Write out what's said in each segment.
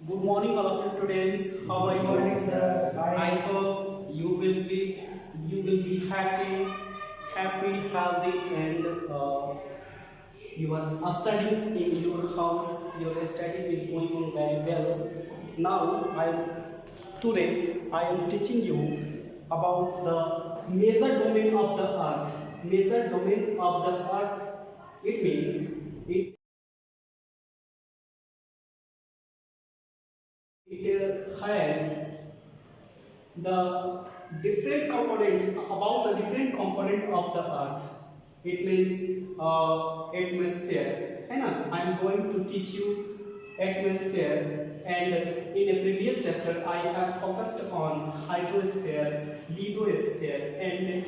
Good morning, all of you students. How are you? Good morning, sir. Hi. I hope you will be happy, healthy, and you are studying in your house. Your study is going on very well. Now, today I am teaching you about the major domain of the Earth. Major domain of the Earth. It means it has the different component about the different component of the Earth. It means atmosphere, है ना? I am going to teach you atmosphere, and in a previous chapter I have focused on hydrosphere, lithosphere, and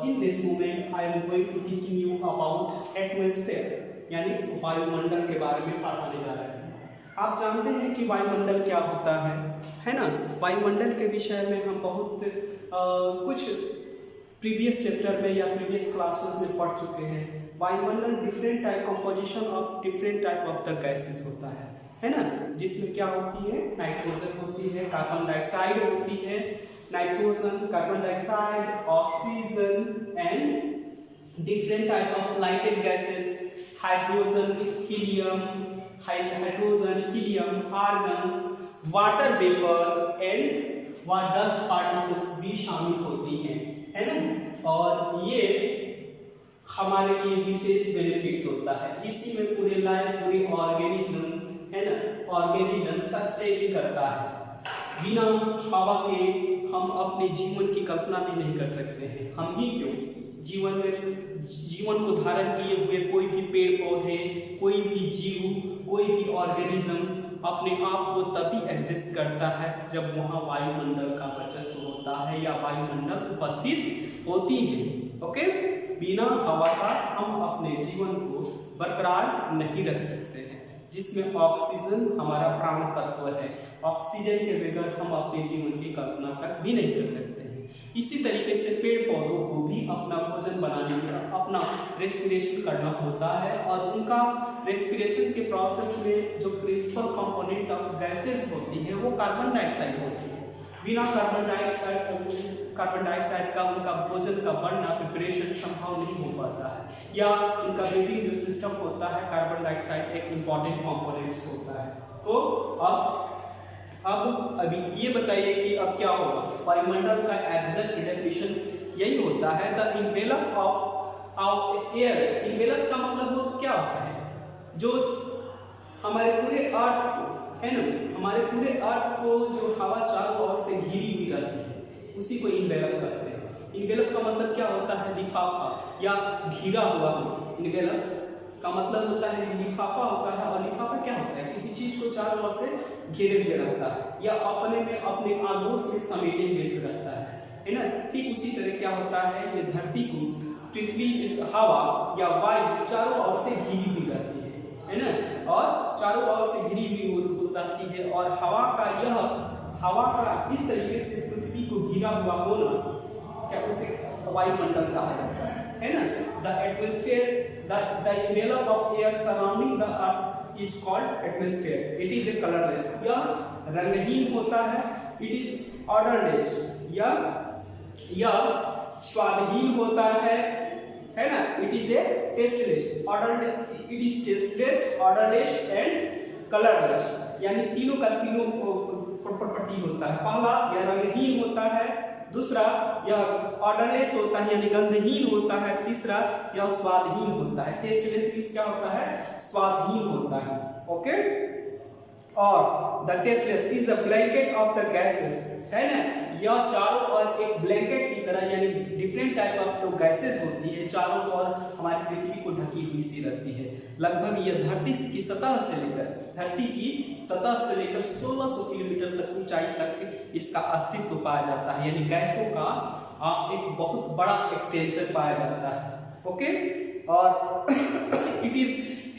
in this moment I am going to teaching you about atmosphere, यानी वायुमंडल के बारे में पढ़ाने जा रहे हैं। आप जानते हैं कि वायुमंडल क्या होता है ना? वायुमंडल के विषय में हम बहुत कुछ प्रीवियस चैप्टर में या प्रीवियस क्लासेस में पढ़ चुके हैं। वायुमंडल different type composition of different type of the gases होता है ना? जिसमें क्या होती है? नाइट्रोजन होती है, कार्बन डाइऑक्साइड होती है, nitrogen, carbon dioxide, oxygen and different type of lighted gases, hydrogen, helium, organs, water vapour and dust particles भी शामिल होती हैं, है ना? और ये हमारे लिए विशेष बेनिफिट्स होता है। इसी में पूरे लाइफ, पूरे ऑर्गेनिज्म, है ना, ऑर्गेनिज्म सस्टेन करता है। बिना हवा के हम अपने जीवन की कल्पना भी नहीं कर सकते हैं। हम ही क्यों, जीवन को धारण किए हुए कोई भी पेड़ पौधे, कोई भी जीव, कोई भी ऑर्गेनिज्म अपने आप को तभी एग्जिस्ट करता है जब वहाँ वायुमंडल का वर्चस्व होता है या वायुमंडल उपस्थित होती है। ओके, बिना हवा का हम अपने जीवन को बरकरार नहीं रख सकते हैं, जिसमें ऑक्सीजन हमारा प्राण तत्व है। ऑक्सीजन के बगैर हम अपने जीवन की कल्पना तक भी नहीं कर सकते हैं। इसी तरीके से पेड़ पौधों को भी अपना भोजन बनाने के लिए अपना रेस्पिरेशन करना होता है, और उनका रेस्पिरेशन के प्रोसेस में जो प्रिंसिपल कंपोनेंट ऑफ गैसेस होती हैं वो कार्बन डाइऑक्साइड होती है। बिना कार्बन डाइऑक्साइड का उनका भोजन का बनना, प्रिपरेशन संभव नहीं हो पाता है, या उनका ब्रीथिंग जो सिस्टम होता है, कार्बन डाइऑक्साइड एक इम्पॉर्टेंट कंपोनेंट्स होता है। तो अब अभी ये बताइए कि अब क्या होगा? वायुमंडल का एग्जैक्ट डेफिनेशन यही होता है, the envelope of air. Envelope का मतलब क्या होता है? जो हमारे पूरे अर्थ को, है ना, हमारे पूरे अर्थ को जो हवा चारों ओर से घिरी हुई रहती है उसी को इन्वेलप कहते हैं। इन्वेलप का मतलब क्या होता है? लिफाफा या घिरा हुआ। इन्वेलप का मतलब होता है लिफाफा होता है, और लिफाफा क्या होता है? किसी चीज को चारों ओर से घेरे हुए रहता है या अपने में अपने आगोश में समेटे हुए से रहता है ना? ठीक उसी तरह क्या होता है, ये धरती को पृथ्वी, इस हवा या वायु चारों ओर से घिरी हुई रहती है ना? और चारों ओर से घिरी हुई रहती है, और हवा का इस तरीके से पृथ्वी को घिरा हुआ होना, क्या उसे वायुमंडल कहा जाता है ना? The atmosphere, the envelope of air surrounding the earth is called atmosphere. It is a colorless. यह रंगहीन होता है। It is odorless. यह स्वादहीन होता है ना? It is a tasteless. It is tasteless, odorless and colorless. यानी तीनों का तीनों प्रॉपर्टी होता है। पहला, यह रंगहीन होता है। दूसरा, यह ऑर्डरलेस होता है यानी गंधहीन होता है। तीसरा, यह स्वादहीन होता है। टेस्टलेस मींस क्या होता है? स्वादहीन होता है। ओके, और the tasteless is a blanket of the gases, है ना? यह चारों ओर एक ब्लैंकेट की तरह, यानी डिफरेंट टाइप ऑफ जो गैसेस होती है चारों ओर हमारी पृथ्वी को ढकी हुई सी रहती है। लगभग यह धरती की सतह से लेकर 1600 किलोमीटर तक ऊंचाई तक इसका अस्तित्व पाया जाता है, यानी गैसों का एक बहुत बड़ा एक्सटेंशन पाया जाता है। ओके, और it is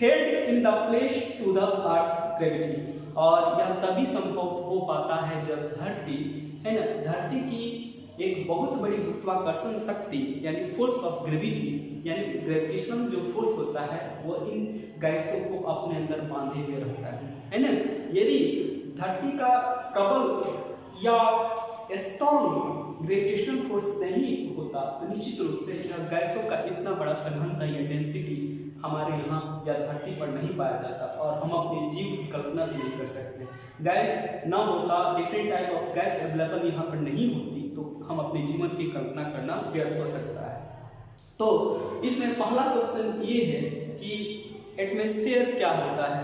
held in the place to the earth gravity, और यह तभी संभव हो पाता है जब धरती, है ना, धरती की एक बहुत बड़ी गुरुत्वाकर्षण शक्ति यानी फोर्स ऑफ ग्रेविटी, यानी ग्रेविटेशनल जो फोर्स होता है वो इन गैसों को अपने अंदर बांधे हुए रहता है ना? यदि धरती का प्रबल या स्ट्रॉन्ग ग्रेविटेशनल फोर्स नहीं होता तो निश्चित रूप से गैसों का इतना बड़ा सघनता या डेंसिटी हमारे यहाँ या धरती पर नहीं पाया जाता और हम अपने जीव की कल्पना भी नहीं कर सकते। गैस ना होता, different type of gas available यहाँ पर नहीं होती तो हम अपने जीवन की कल्पना करना व्यर्थ हो सकता है। तो इसमें पहला क्वेश्चन ये है कि एटमॉस्फेयर क्या होता है।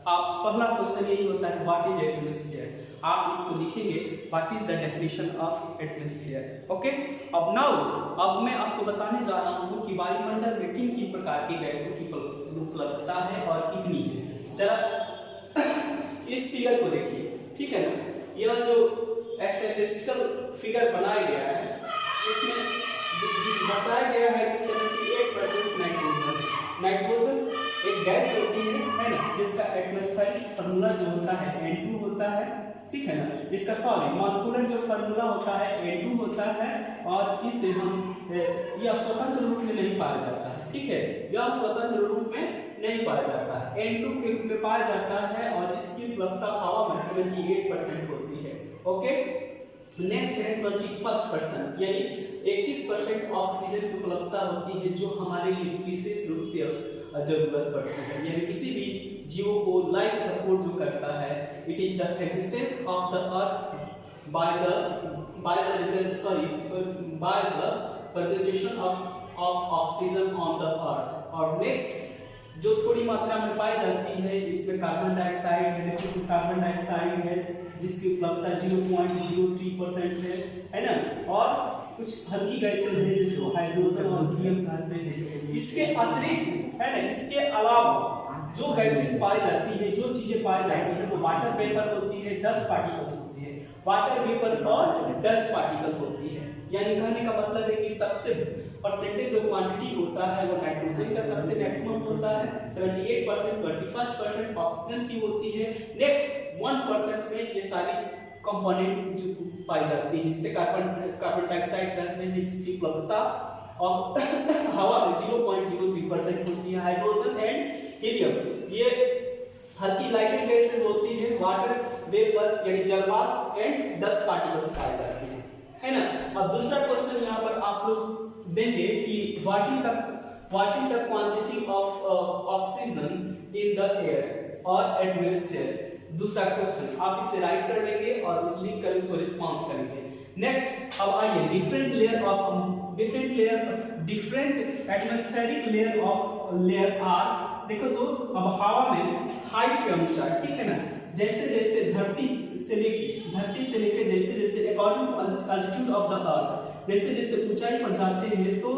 आप पहला क्वेश्चन यही होता है व्हाट इज एटमॉस्फेयर। आप इसको लिखेंगे what is the definition of atmosphere. Okay, अब मैं आपको बताने जा रहा हूँ कि वायुमंडल में किन किन प्रकार की गैसों की उपलब्धता है और कितनी है। जरा इस फिगर को देखिए, ठीक है ना। यह जो स्टैटिस्टिकल फिगर बनाया गया है इसमें दर्शाया गया है कि 78% नाइट्रोजन एक गैस होती है ना, जिसका एटमॉस्फेरिक फार्मूला जो होता है N2 होता है, ठीक है ना। इसका मॉलिक्यूलर जो फार्मूला होता है N2 होता है और इससे हम यह स्वतंत्र रूप में नहीं पाया जाता है, ठीक है। यह स्वतंत्र रूप में नहीं पाया जाता है, N2 के रूप में पाया जाता है और इसकी उपलब्धता हवा में 78% होती है। ओके, नेक्स्ट है 21% यानी 21% ऑक्सीजन की उपलब्धता होती है जो हमारे लिए विशेष रूप से जरूरत पड़ती है, यानी किसी भी जीव को लाइफ सपोर्ट जो करता है। It is the existence of the earth by the presentation of oxygen on the earth. और नेक्स्ट जो थोड़ी मात्रा में पाई जाती है इसमें कार्बन डाइऑक्साइड है, कार्बन डाइऑक्साइड है जिसकी उपलब्धता 0.03% है ना। और कुछ हल्की गैसें हैं जिसको हाइड्रोजन और हीलियम कहते हैं। इसके अतिरिक्त है ना, इसके अलावा जो गैसेस पाई जाती है, जो चीजें पाई जाती है वो वाटर वेपर होती है, डस्ट पार्टिकल्स होती है। वाटर वेपर और डस्ट पार्टिकल होती है, यानी कहने का मतलब है कि सबसे परसेंटेज जो क्वांटिटी होता है वो नाइट्रोजन का सबसे मैक्सिमम होता है 78%, 21% ऑक्सीजन की होती है। नेक्स्ट 1% में ये सारी कंपोनेंट्स जो पाई जाती है, जिससे कार्बन डाइऑक्साइड कहते हैं जिसकी उपलब्धता और हवा में 0.03% होती है। हाइड्रोजन एंड हीलियम ये हल्की लाइटेड गैसेस होती है। वाटर वेपर यानी जलवाष्प एंड डस्ट पार्टिकल्स पाए जाते हैं, है ना। अब दूसरा क्वेश्चन यहाँ पर आप लोग देंगे कि what is the quantity of oxygen in the air और एटमॉस्फेयर। दूसरा क्वेश्चन आप इसे राइट कर लेंगे और उस लिख कर उसको रिस्पांस करेंगे। नेक्स्ट अब आइए डिफरेंट एटमॉस्फेरिक लेयर आर देखो। तो अब हवा में हाइट के अनुसार, ठीक है ना, जैसे जैसे धरती से लेके जैसे according to altitude of the earth, जैसे जैसे ऊंचाई पर जाते हैं तो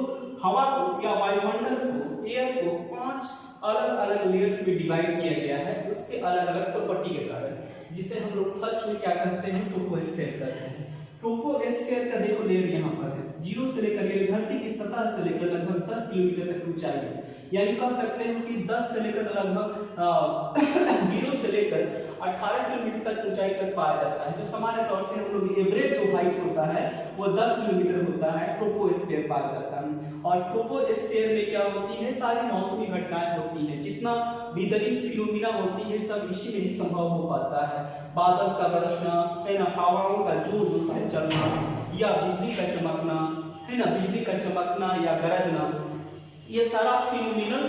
हवा को या वायुमंडल को, एयर को 5 अलग अलग लेयर्स में डिवाइड किया गया है उसके अलग अलग प्रॉपर्टी के कारण, जिसे हम लोग फर्स्ट में क्या कहते हैं, ट्रोपोस्फीयर कहते हैं। ट्रोपोस्फीयर का देखो लेयर यहाँ पर है, 0 से लेकर धरती की सतह से लेकर लगभग 10 किलोमीटर तक की ऊंचाई है, यानी कह सकते हैं कि 10 से लेकर लगभग 0 से लेकर 18 किलोमीटर तक ऊंचाई तक पाया जाता है। जो सामान्य तौर से हम लोग एवरेज जो हाइट होता है वो 10 किलोमीटर होता है, ट्रोपोस्फीयर पाया जाता है। और ट्रोपोस्फीयर में क्या होती है, सारी मौसमी घटनाएं होती हैं, जितना बेहतरीन फिनोमिना होती है सब इसी में ही संभव हो पाता है। बादल का बरसना, है ना, हवाओं का जोर जोर से चलना या बिजली का चमकना, है ना, बिजली का चमकना या गरजना, ये सारा फिनोमिनल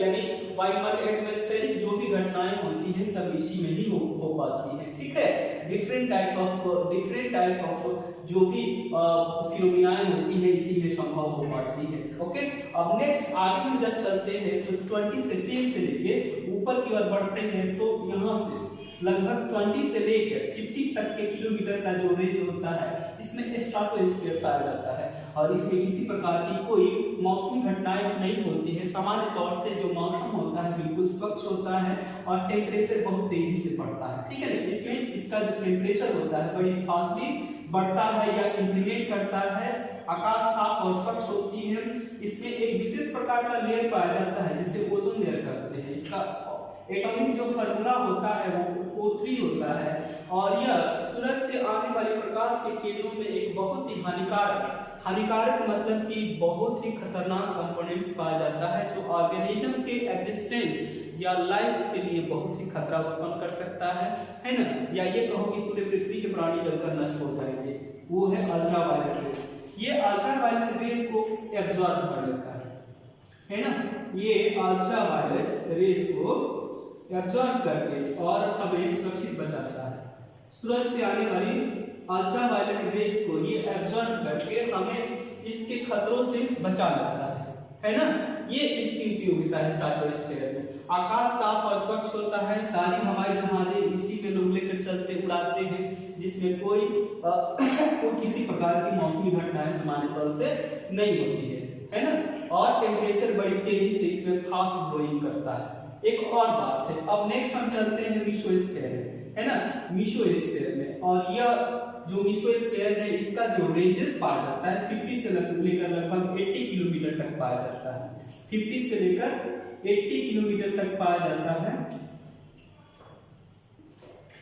यानी वायुमंडल एटमॉस्फेरिक जो भी घटनाएं होती है सब इसी में ही हो पाती है, ठीक है। डिफरेंट टाइप ऑफ जो भी फिनोमिनाएं होती है इसी में संभव हो पाती है। ओके, अब नेक्स्ट आगे हम जब चलते हैं तो 20 से 30 से लेके ऊपर की ओर बढ़ते हैं तो यहाँ से लगभग 20 से लेकर 50 तक के किलोमीटर का जो रेंज होता है इसमें स्ट्राटोस्फीयर पाया जाता है और इसमें किसी प्रकार की कोई मौसमी घटनाएं नहीं होती है। सामान्य तौर से जो मौसम होता है बिल्कुल स्वच्छ होता है और टेम्परेचर बहुत तेजी से बढ़ता है, ठीक है ना। इसमें इसका जो टेम्परेचर होता है बड़ी फास्टली बढ़ता है या इंक्रीमेंट करता है। आकाश साफ और स्वच्छ होती है। इसमें एक विशेष प्रकार का लेयर पाया जाता है जिसे ओजोन लेयर कहते हैं। इसका एटॉमिक जो फार्मूला होता है वो O3 होता है और यह सूरज से आने वाले प्रकाश के किरणों में एक बहुत ही हानिकारक मतलब कि बहुत ही खतरनाक कंपोनेंट्स पाया जाता है जो ऑर्गेनिज्म के एग्जिस्टेंस या लाइफ के लिए बहुत ही खतरा उत्पन्न कर सकता है ना, या ये कहो कि पूरे पृथ्वी के प्राणी जलकर नष्ट हो जाएंगे, वो है अल्ट्रावायलेट रेस। ये अल्ट्रावायलेट रेस को एब्जॉर्ब कर लेता है ना, ये अल्ट्रावायलेट रेस को एब्जॉर्ब करके और हमें सुरक्षित बचाता है। सूरज से आने वाली अल्ट्रावायलेट रेस को ये एब्जॉर्ब करके हमें इसके खतरों से बचा लेता है ना। ये इसकी उपयोगिता है स्ट्रेटोस्फीयर में। आकाश साफ और स्वच्छ होता है, सारी हवाई जहाजें इसी में लोग लेकर चलते उड़ाते हैं, जिसमें कोई किसी प्रकार की मौसमी घटनाएं सामान्य तौर से नहीं होती है ना। और टेम्परेचर बड़ी तेजी से इसमें फास्ट ग्रोइंग करता है। एक और बात है, अब नेक्स्ट हम चलते हैं मेसोस्फीयर में, है ना, मेसोस्फीयर में। और यह जो मेसोस्फीयर है इसका जो रेंजेस पाया जाता है 50 से लेकर लगभग 80 किलोमीटर तक पाया जाता है। 50 से लेकर 80 किलोमीटर तक पाया जाता है,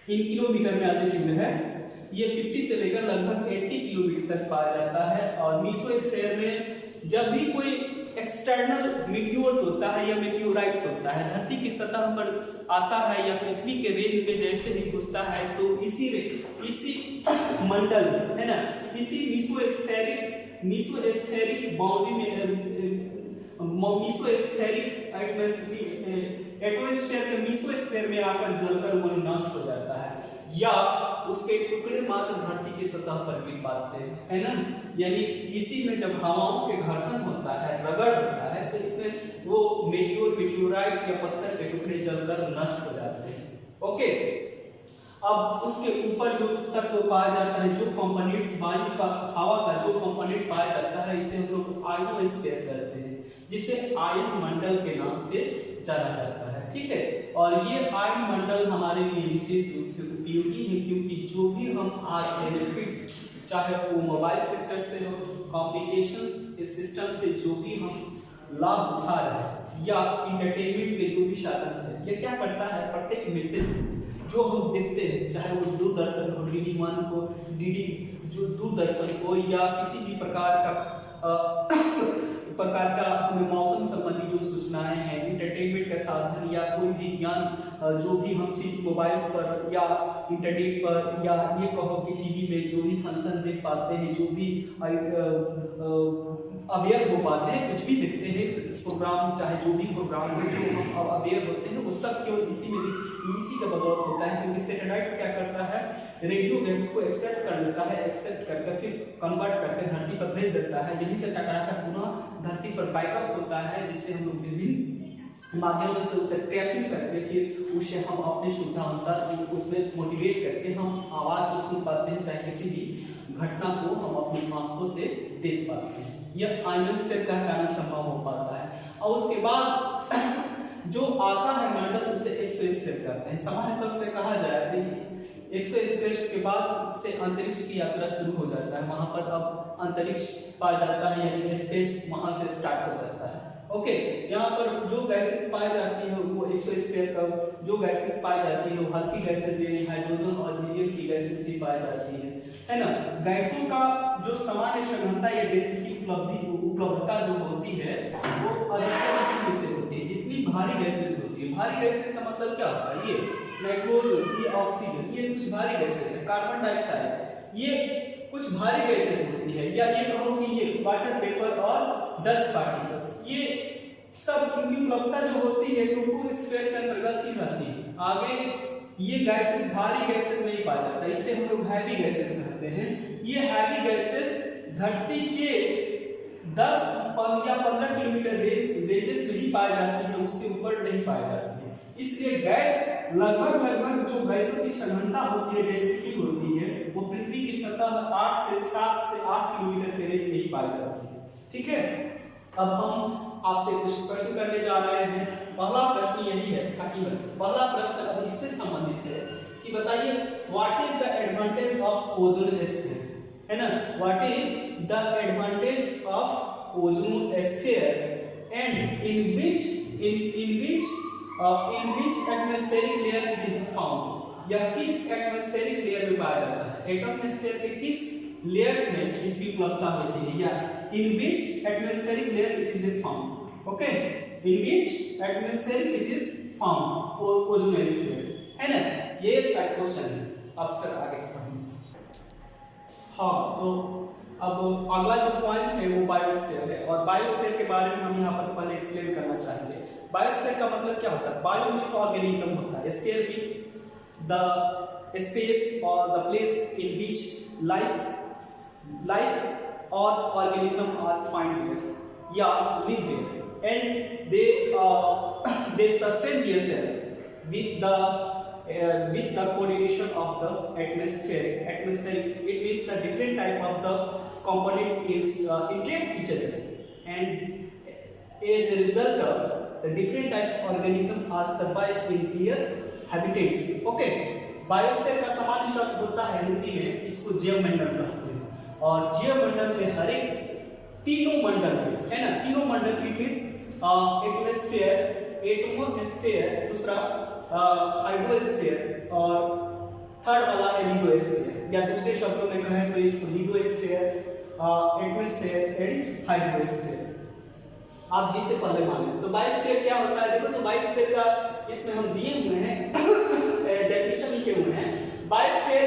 इन किलोमीटर में एल्टीट्यूड है। ये 50 से लेकर लगभग 80 किलोमीटर तक पाया जाता है। और मेसोस्फीयर में जब भी कोई एक्सटर्नल मीटियोर्स होता है या मीटियोराइट्स होता है, धरती की सतह पर आता है या पृथ्वी के रेंज में जैसे ही घुसता है, तो इसी मंडल है ना, इसी मेसोस्फेरिक बाउंड्री में मेसोस्फेरिक एटमॉस्फेयर के मेसोस्फेयर में आकर जलकर वो नष्ट हो जाता है, या उसके टुकड़े मात्र धरती की सतह पर गिर पाते हैं, है ना। यानी इसी में जब हवाओं के घर्षण होता है, रगड़ होता है, तो इसमें वो मेटियोराइट्स या पत्थर के टुकड़े जलकर नष्ट हो जाते हैं। ओके, अब उसके ऊपर जो तत्व पाया जाता है, जो कंपोनेंट्स वायु का, हवा का जो कंपोनेंट पाया जाता है, इसे हम लोग आयोनोस्फीयर कहते हैं, जिसे आयन मंडल के नाम से जाना जाता है। ठीक है, और ये आयन मंडल हमारे लिए विशेष रूप से उपयोगी है, क्योंकि जो भी हम आज बेनिफिट्स, चाहे वो मोबाइल सेक्टर से हो, कम्युनिकेशंस सिस्टम से जो भी हम लाभ उठा रहे हैं, या इंटरटेनमेंट के जो भी साधन से, ये क्या करता है, प्रत्येक मैसेज जो हम देखते हैं, चाहे वो दूरदर्शन हो, DD1 को, जो दूरदर्शन को, या किसी भी प्रकार का हमें मौसम संबंधी जो सूचनाएं हैं, इंटरटेनमेंट का साधन, या कोई भी ज्ञान जो भी हम चीज मोबाइल पर या इंटरनेट पर, या ये कहो कि टीवी में जो भी फंक्शन देख पाते हैं, जो भी अवेयर हो पाते हैं, कुछ भी देखते हैं प्रोग्राम, चाहे जो भी प्रोग्राम में जो हम अवेयर होते हैं, वो सब केवल इसी का बदौलत होता है, क्योंकि सैटेलाइट्स क्या करता है, रेडियो वेव्स को एक्सेप्ट कर लेता है, एक्सेप्ट करके फिर कन्वर्ट करके धरती पर भेज देता है, यहीं से टकराकर पुनः धरती पर बैकअप होता है, जिससे हम लोग विभिन्न माध्यमों से उसे ट्रैकिंग करके फिर उसे हम अपने सुविधा अनुसार उसमें मोटिवेट करके हम आवाज को सुन पाते हैं, चाहे किसी भी घटना को हम अपनी आंखों से देख पाते हैं। यह आयोनोस्फीयर का कारण संभव हो पाता है। और उसके बाद जो आता है मंडल, उसे एक्सोस्फीयर कहते हैं। सामान्य तौर से कहा जाए कि एक्सोस्फीयर के बाद से अंतरिक्ष की यात्रा शुरू हो जाता है, वहां पर अब अंतरिक्ष पाया जाता है, यानी स्पेस वहां से स्टार्ट हो जाता है। ओके, यहाँ पर जो गैसेस पाई जाती है वो एक्सोस्फीयर का जो गैसेस पाई जाती है वो हल्की गैसेस, यानी हाइड्रोजन और हीलियम की गैसेस ही पाई जाती है ना। गैसों का जो सामान्य सघनता या डेंसिटी उपलब्धता जो होती है वो अधिकतर इसी में से होती है। जितनी भारी गैसेस होती है, भारी गैसेस का मतलब क्या होता है, ये नाइट्रोजन, ये ऑक्सीजन, ये कुछ भारी गैसेस है, कार्बन डाइऑक्साइड, ये कुछ भारी गैसेस होती है, या ये कहो कि ये वाटर वेपर और डस्ट पार्टिकल्स, ये सब इनकी उपलब्धता जो होती है ट्रोपोस्फीयर के अंतर्गत ही रहती है। आगे ये गैसेस, भारी गैसेस नहीं पाया जाता, इसे हम लोग हैवी गैसेस कहते हैं। ये हैवी गैसेस धरती के 10 या 15 किलोमीटर रेंजेस में ही पाई जाती है, उससे ऊपर नहीं पाई जाती है। इसलिए गैस लगभग जो गैसों की सघनता होती है, डेंसिटी होती है, वो पृथ्वी की सतह 7 से 8 किलोमीटर के रेंज में ही पाई जाती है। ठीक है, अब हम आपसे कुछ प्रश्न करने जा रहे हैं। पहला प्रश्न यही है, पहला प्रश्न अब इससे संबंधित है कि बताइए what is the advantage of ozone sphere, है ना। What is the advantage of ozone sphere and in which atmospheric layer it is found. यह किस एटमॉस्फेरिक लेयर में पाया जाता है, एटमॉस्फेयर के किस लेयर्स में इसकी उपलब्धता होती है, या in which atmospheric layer it is found. Okay, in which atmospheric it is found ozonosphere, है ना। ये क्वेश्चन है, अब सर आगे पढ़ेंगे। हाँ, तो अब अगला जो पॉइंट है वो बायोस्फीयर है, और बायोस्फीयर के बारे में हम यहाँ पर पहले एक्सप्लेन करना चाहेंगे। बायोस्फीयर का मतलब क्या होता है? बायो मीन्स ऑर्गेनिज्म होता है, स्फीयर मीन्स द स्पेस और the place in which life और ऑर्गेनिज्म आर फाइंड देयर या live there, and they sustain themselves with the coordination of the atmospheric. It means the different type of the component is interact each other, and as a result of the different type of organisms are survive in their habitats. Okay, biosphere का सामान्य शब्द होता है हिंदी में, इसको जीवमंडल कहते हैं, और जीवमंडल में हर एक तीनों मंडल है ना, तीनों मंडल की मीन्स एटमॉस्फेयर, एटमोस्फेयर, दूसरा हाइड्रोस्फीयर, और थर्ड वाला है लिथोस्फीयर, या दूसरे शब्दों में कहें तो इसको लिथोस्फीयर, एटमॉस्फेयर एंड हाइड्रोस्फीयर, आप जिसे पहले माने। तो बायोस्फीयर क्या होता है? देखो, तो बायोस्फीयर का इसमें हम दिए हुए हैं डेफिनेशन लिखे हुए हैं। Biosphere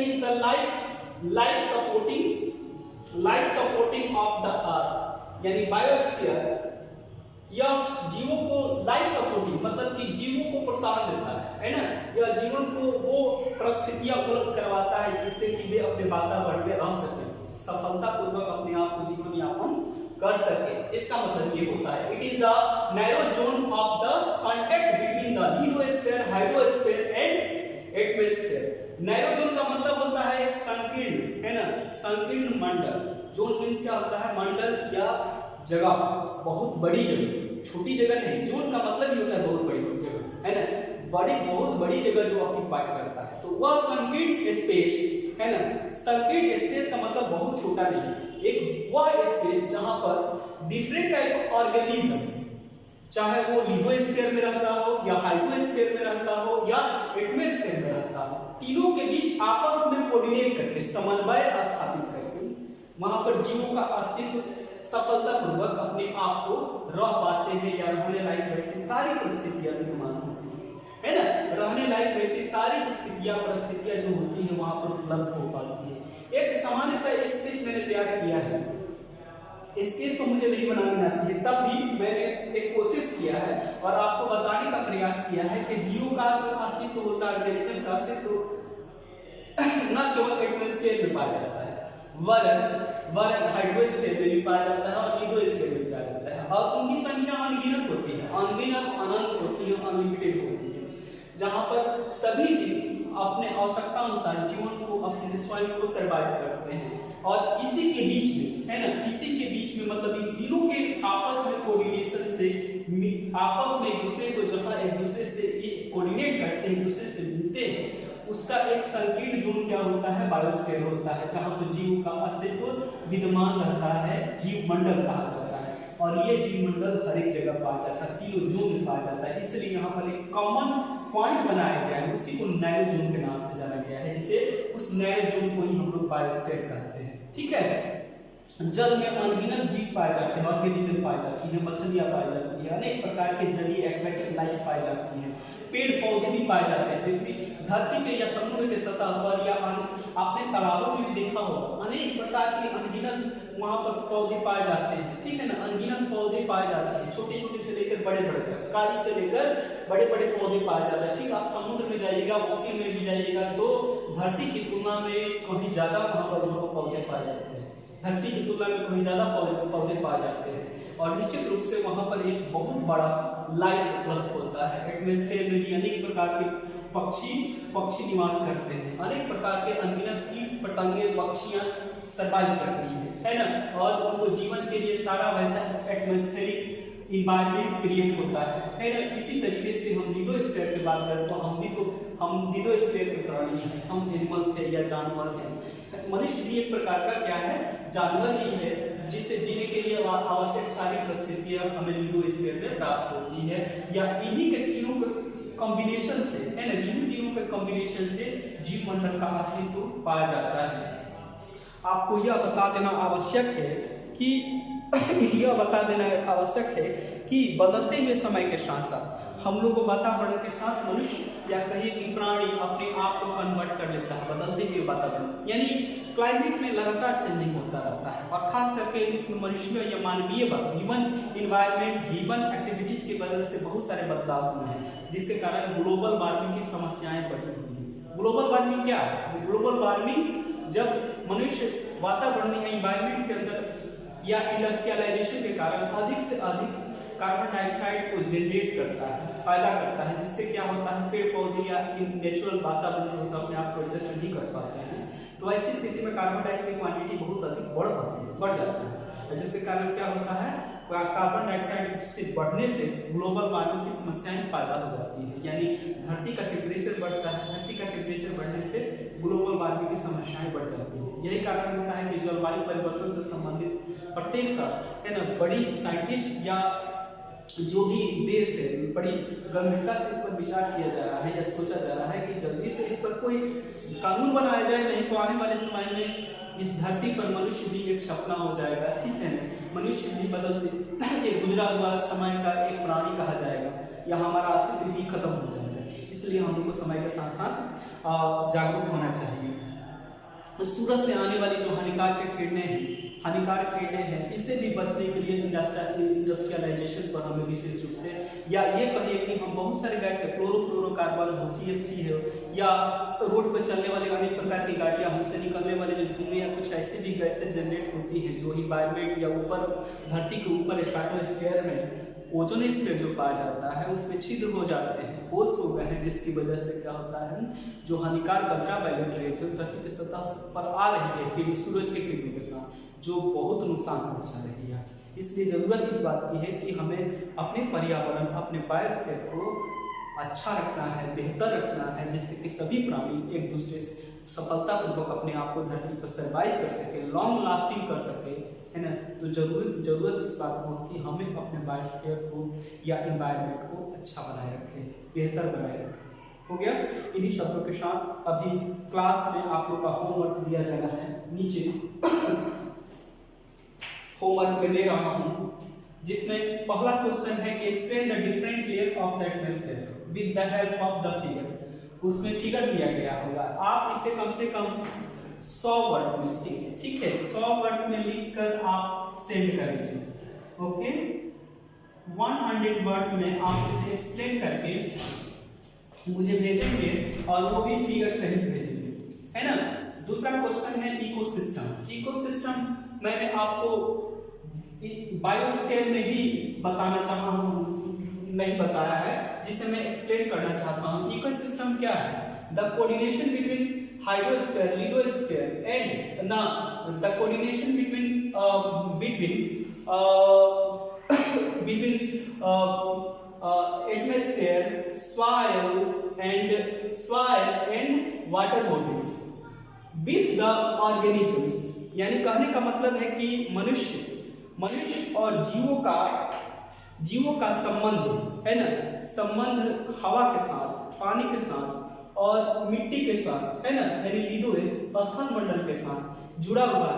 is the life supporting of the अर्थ, यानी बायोस्फीयर यह जीवों को लाइफ सपोर्टिंग मतलब कि जीवों को प्रोत्साहन देता है ना, यह जीवन को वो परिस्थितियां उपलब्ध करवाता है जिससे कि वे अपने वातावरण में रह सके, सफलतापूर्वक अपने आप को जीवन यापन कर सके। इसका मतलब ये होता है, it is the narrow zone of the contact between the lithosphere, hydrosphere and atmosphere. Narrow zone का मतलब होता है संकीर्ण, है ना, संकीर्ण मंडल। जोन मींस क्या होता है? मंडल या जगह, बहुत बड़ी जगह, छोटी जगह नहीं। जोन का मतलब ये होता है बहुत बड़ी जगह, है ना, बहुत बड़ी जगह जो ऑक्यूपाई करता है, तो वह संकीर्ण स्पेस, है ना। संकीर्ण स्पेस का मतलब बहुत छोटा नहीं, एक वह स्पेस जहां पर डिफरेंट टाइप ऑफ ऑर्गेनिज्म, चाहे वो लिथोस्फीयर में रहता हो या हाइड्रोस्फीयर में रहता हो या एटमॉस्फेयर में रहता हो, तीनों के बीच आपस में कोऑर्डिनेट करके, समन्वय स्थापित करके वहां पर जीवों का अस्तित्व सफलतापूर्वक अपने आप को रह पाते हैं, या रहने लायक वैसी सारी परिस्थितियां विद्यमान होती है ना, रहने लायक वैसी सारी परिस्थितियां जो होती है वहां पर उपलब्ध हो पाती है। एक सामान्य सा स्केच मैंने तैयार किया है, स्केच तो मुझे नहीं बनानी आती है, तब भी मैंने एक कोशिश किया है और आपको बताने का प्रयास किया है कि जीवों का जो अस्तित्व होता है, ऑर्गेनिज्म का अस्तित्व न केवल एटमॉस्फेयर में पाया जाता है, वरन हाइड्रोस्फीयर में भी पाया जाता है और लिथोस्फीयर में भी पाया जाता है, और उनकी संख्या अनगिनत होती है, अनंत होती है, अनलिमिटेड होती है, जहां पर सभी जीव अपने आवश्यकता अनुसार जीवन को, अपने स्वयं को सर्वाइव करते हैं। और इसी के बीच में, है ना, इसी के बीच में मतलब इन तीनों के आपस में कोऑर्डिनेशन से, आपस में एक दूसरे को जहां एक दूसरे से कोऑर्डिनेट करते हैं, एक दूसरे से मिलते हैं, उसका एक संकीर्ण जोन क्या होता है? बायोस्फीयर होता है, जहां पर जीव का अस्तित्व विद्यमान रहता है, जीव मंडल कहा जाता है, और ये जीव मंडल हर एक जगह पाया जाता है, तीनों जोन में पाया जाता है। इसलिए यहाँ पर एक कॉमन पॉइंट बनाया गया है, उसी को नैरो जोन के नाम से जाना गया है, जिसे उस नैरो जोन को ही हम लोग बायोस्फीयर कहते हैं। ठीक है, जल में अनगिनत जीव पाए जाते हैं, ऑर्गेनिज्म पाई जाती है, मछलियां पाई जाती है, अनेक प्रकार के जलीय एक्वेटिक लाइफ पाई जाती है, पेड़ पौधे भी पाए जाते हैं। पृथ्वी धरती पे या समुद्र के सतह पर या आपने तालाबों में भी देखा होगा, अनेक प्रकार के अनगिनत वहां पर पौधे पाए जाते हैं। ठीक है ना, अनगिनत पौधे पाए जाते हैं, छोटे छोटे से लेकर बड़े बड़े तक, कारी से लेकर बड़े बड़े पौधे पाए जाते हैं। ठीक, आप समुद्र में जाइएगा, ओशियन में भी जाइएगा, तो धरती की तुलना में कहीं ज्यादा वहां पर पौधे पाए जाते हैं, धरती की तुलना में कहीं ज्यादा पौधे पाए जाते हैं, और निश्चित रूप से वहां पर एक बहुत बड़ा लाइफ उपलब्ध होता है। एटमॉस्फेयर में भी अनेक प्रकार के पक्षी निवास करते हैं, अनेक प्रकार के अनगिनत कीट पतंगे, पक्षियां सर्वाइव करती है ना, और उनको जीवन के लिए सारा वैसा एटमॉस्फेरिक इन्वायरमेंट क्रिएट होता है ना। इसी तरीके से हम लिथोस्फीयर की बात करें तो हम लिथोस्फीयर के प्राणी हैं, हम एनिमल्स हैं या जानवर हैं। मनुष्य भी एक प्रकार का क्या है? जानवर ही है, जिससे जीने के लिए आवश्यक सारी परिस्थितियां हमें लिथोस्फीयर में प्राप्त होती है, या इन्हीं के तीनों के कॉम्बिनेशन से, है ना, इन्हीं तीनों के कॉम्बिनेशन से जीव मंडल का अस्तित्व पाया जाता है। आपको यह बता देना आवश्यक है कि बदलते हुए समय के साथ साथ हम लोग को वातावरण के साथ मनुष्य या कहिए कि प्राणी अपने आप को कन्वर्ट कर लेता है, बदलते हुए वातावरण, यानी क्लाइमेट में लगातार चेंजिंग होता रहता है। और खास करके इसमें मनुष्य या मानवीय ह्यूमन इन्वायरमेंट, ह्यूमन एक्टिविटीज की वजह से बहुत सारे बदलाव हुए हैं, जिसके कारण ग्लोबल वार्मिंग की समस्याएं बढ़ी हुई हैं। ग्लोबल वार्मिंग क्या है? ग्लोबल वार्मिंग जब मनुष्य वातावरण या इन्वायरमेंट के अंदर या इंडस्ट्रियलाइजेशन के कारण अधिक से अधिक कार्बन डाइऑक्साइड को जनरेट करता है, पैदा करता है, जिससे क्या होता है, पेड़ पौधे या नेचुरल वातावरण जो होता है अपने आप को एडजस्ट नहीं कर पाते हैं। तो ऐसी स्थिति में कार्बन डाइऑक्साइड की क्वांटिटी बहुत अधिक बढ़ जाती है, जिसके कारण क्या होता है, कार्बन डाइऑक्साइड से बढ़ने से ग्लोबल वार्मिंग की समस्याएं पैदा हो जाती है, यानी धरती का टेम्परेचर बढ़ता है। धरती का टेम्परेचर बढ़ने से ग्लोबल वार्मिंग की समस्याएं बढ़ जाती है। यही कारण होता है कि जलवायु परिवर्तन से संबंधित प्रत्येक साल है ना, बड़ी साइंटिस्ट या जो भी देश है बड़ी गंभीरता से इस पर विचार किया जा रहा है या सोचा जा रहा है कि जल्दी से इस पर कोई कानून बनाया जाए, नहीं तो आने वाले समय में इस धरती पर मनुष्य भी एक सपना हो जाएगा। ठीक है, मनुष्य भी बदलते गुजरा हुआ समय का एक प्राणी कहा जाएगा या हमारा अस्तित्व भी खत्म हो जाएगा। इसलिए हम लोग को समय के साथ साथ जागरूक होना चाहिए। सूरज से आने वाली जो हानिकारक किरणें हैं, इससे भी बचने के लिए इंडस्ट्रियलाइजेशन पर हमें विशेष रूप से, या ये कहिए कि हम बहुत सारे गैस है, क्लोरोफ्लोरोकार्बन हो, CFC है, या रोड पर चलने वाले अनेक प्रकार की गाड़ियां, उनसे निकलने वाले जो धुएं या कुछ ऐसे भी गैसें जनरेट होती हैं जो इन्वायरमेंट या ऊपर धरती के ऊपर स्ट्रेटोस्फीयर में ओजोन स्फीयर जो पाया जाता है उसमें छिद्र हो जाते हैं, होल्स हो गए हैं, जिसकी वजह से क्या होता है, जो हानिकारक अल्ट्रावायलेट रेज धरती की सतह पर आ रही है कि सूरज के किरणों के साथ, जो बहुत नुकसान पहुंचा रही है आज। इसलिए जरूरत इस बात की है कि हमें अपने पर्यावरण, अपने बायोस्फीयर को अच्छा रखना है, बेहतर रखना है, जिससे कि सभी प्राणी एक दूसरे से सफलतापूर्वक अपने आप को धरती पर सर्वाइव कर सके, लॉन्ग लास्टिंग कर सके, है ना। तो जरूरत इस बात को कि हमें अपने बायोस्फीयर को या एनवायरनमेंट को अच्छा बनाए रखें, बेहतर बनाए रखें। हो गया। इन्हीं शब्दों के साथ अभी क्लास में आप लोग का होमवर्क दिया जाना है। नीचे होमवर्क में दे रहा हूं, जिसमें पहला क्वेश्चन है कि explain the different layer of the atmosphere with the help of the figure. उसमें फिगर दिया गया होगा, आप इसे कम से कम 100 वर्ड्स में, ठीक है, 100 वर्ड्स में लिखकर आप सेंड करेंगे। ओके, 100 वर्ड्स में आप इसे एक्सप्लेन करके मुझे भेजेंगे और वो भी फिगर सहित भेजेंगे, है ना। दूसरा क्वेश्चन है इकोसिस्टम। इकोसिस्टम मैंने आपको बायोस्फीयर में ही बताना चाहा हूँ, नहीं बताया है, जिसे मैं एक्सप्लेन करना चाहता हूँ। इकोसिस्टम क्या है? The coordination between hydrosphere, lithosphere and the coordination between atmosphere, soil and water bodies with the organisms। यानी कहने का मतलब है कि मनुष्य और जीवों का संबंध है ना, संबंध हवा के साथ, पानी के साथ और मिट्टी के साथ, है ना, यानी लिथोस स्थान मंडल के साथ जुड़ा हुआ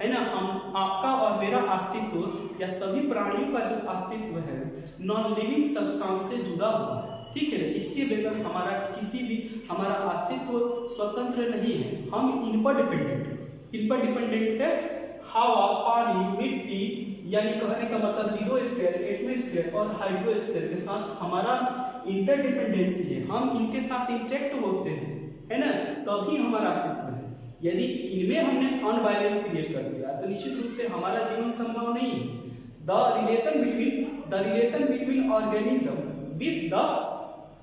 है ना। हम आपका और मेरा अस्तित्व या सभी प्राणियों का जो अस्तित्व है नॉन लिविंग सब्सटेंस से जुड़ा हुआ है, ठीक है। इसके बगैर हमारा अस्तित्व स्वतंत्र नहीं है, हम इन पर डिपेंडेंट है। हवा, पानी, मिट्टी, यानी कहने का मतलब लिथोस्फीयर, एटमॉस्फेयर और हाइड्रोस्फीयर के साथ हमारा इंटरडिपेंडेंसी है, हम इनके साथ इंटरेक्ट होते हैं, है ना, तभी हमारा अस्तित्व है। यदि इनमें हमने अनबैलेंस क्रिएट कर दिया तो निश्चित रूप से हमारा जीवन संभव नहीं है। The relation between organism with the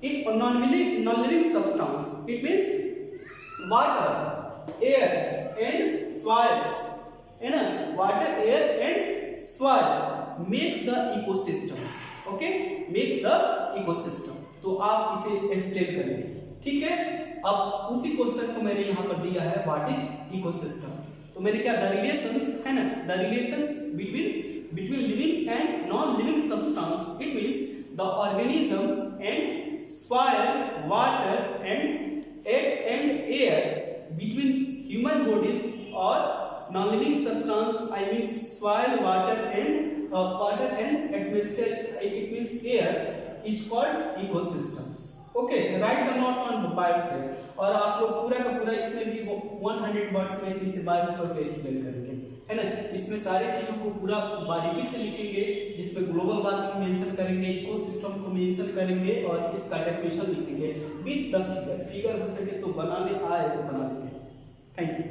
non-living substance, it means water, air and soils, है ना, water, air and soils makes the ecosystems, okay, makes the ecosystem। तो आप इसे एक्सप्लेन करेंगे, ठीक है। अब उसी क्वेश्चन को मैंने यहाँ पर दिया है, व्हाट इज इकोसिस्टम। तो मैंने क्या, द रिलेशंस, है ना, the relations between living and non living substance, it means the organism and soil, water and air between human bodies or non-living substance, I mean soil, water and atmosphere, it means air, is called ecosystems. Okay, right the notes on biosphere. और आप लोग पूरा का पूरा इसमें भी 100 words में इसे बायोस्फीयर को एक्सप्लेन करेंगे, है ना। इसमें सारी चीजों को पूरा बारीकी से लिखेंगे, जिसमें ग्लोबल वार्मिंग मेंशन करेंगे, इकोसिस्टम को मेंशन करेंगे और इसका डेफिनेशन लिखेंगे विद द फिगर। फिगर हो सके तो बनाने आए तो बना लेंगे। Thank you.